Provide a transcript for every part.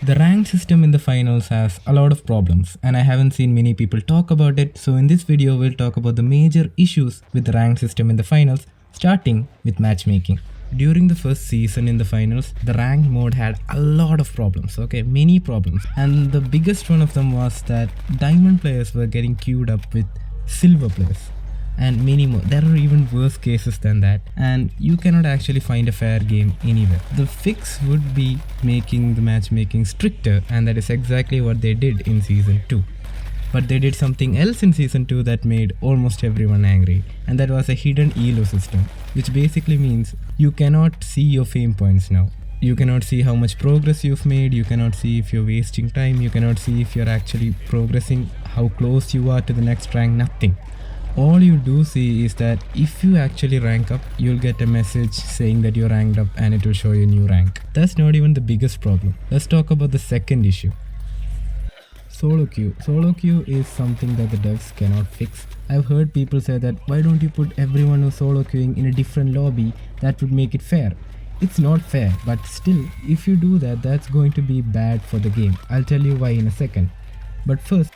The rank system in the finals has a lot of problems and I haven't seen many people talk about it, so in this video we'll talk about the major issues with the rank system in the finals, starting with matchmaking. During the first season in the finals, the rank mode had a lot of problems, many problems, and the biggest one of them was that diamond players were getting queued up with silver players. And many more. There are even worse cases than that, and you cannot actually find a fair game anywhere. The fix would be making the matchmaking stricter, and that is exactly what they did in season 2. But they did something else in season 2 that made almost everyone angry, and that was a hidden elo system, which basically means you cannot see your fame points now. You cannot see how much progress you've made, you cannot see if you're wasting time, you cannot see if you're actually progressing, how close you are to the next rank, nothing. All you do see is that if you actually rank up, you'll get a message saying that you're ranked up and it will show you a new rank. That's not even the biggest problem. Let's talk about the second issue. Solo queue. Solo queue is something that the devs cannot fix. I've heard people say that why don't you put everyone who's solo queuing in a different lobby, that would make it fair. It's not fair, but still, if you do that, that's going to be bad for the game. I'll tell you why in a second. But first,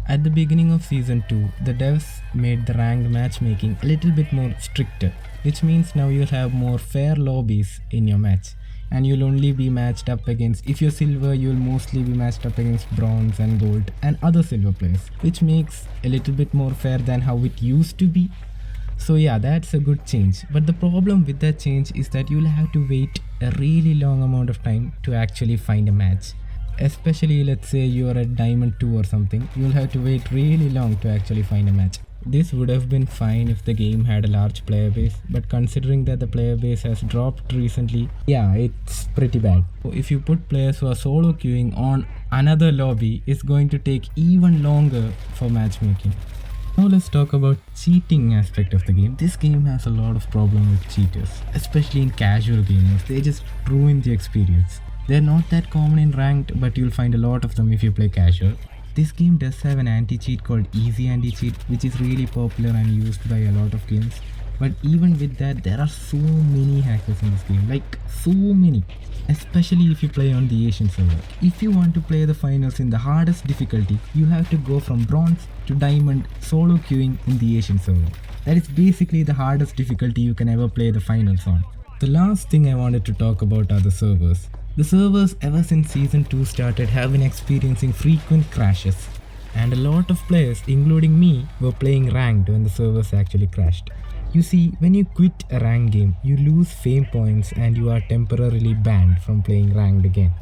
at the beginning of season 2, the devs made the ranked matchmaking a little bit more stricter, which means now you'll have more fair lobbies in your match, and you'll only be matched up against, if you're silver, you'll mostly be matched up against bronze and gold and other silver players, which makes a little bit more fair than how it used to be. So yeah, that's a good change, but the problem with that change is that you'll have to wait a really long amount of time to actually find a match. Especially let's say you are at diamond 2 or something, you'll have to wait really long to actually find a match. This would have been fine if the game had a large player base, but considering that the player base has dropped recently, yeah, it's pretty bad. So if you put players who are solo queuing on another lobby, it's going to take even longer for matchmaking. Now let's talk about cheating aspect of the game. This game has a lot of problem with cheaters, especially in casual gamers. They just ruin the experience. They're not that common in ranked, but you'll find a lot of them if you play casual. This game does have an anti-cheat called Easy Anti-Cheat, which is really popular and used by a lot of games. But even with that, there are so many hackers in this game, like so many. Especially if you play on the Asian server. If you want to play the finals in the hardest difficulty, you have to go from bronze to diamond solo queuing in the Asian server. That is basically the hardest difficulty you can ever play the finals on. The last thing I wanted to talk about are the servers. The servers ever since season 2 started have been experiencing frequent crashes, and a lot of players, including me, were playing ranked when the servers actually crashed. You see, when you quit a ranked game, you lose fame points and you are temporarily banned from playing ranked again.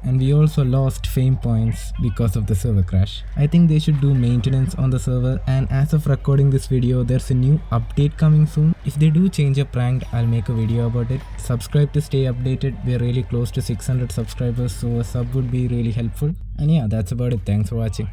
And we also lost fame points because of the server crash. I think they should do maintenance on the server, and as of recording this video, there's a new update coming soon. If they do change up ranked, I'll make a video about it. Subscribe to stay updated. We're really close to 600 subscribers, so a sub would be really helpful. And yeah, that's about it. Thanks for watching.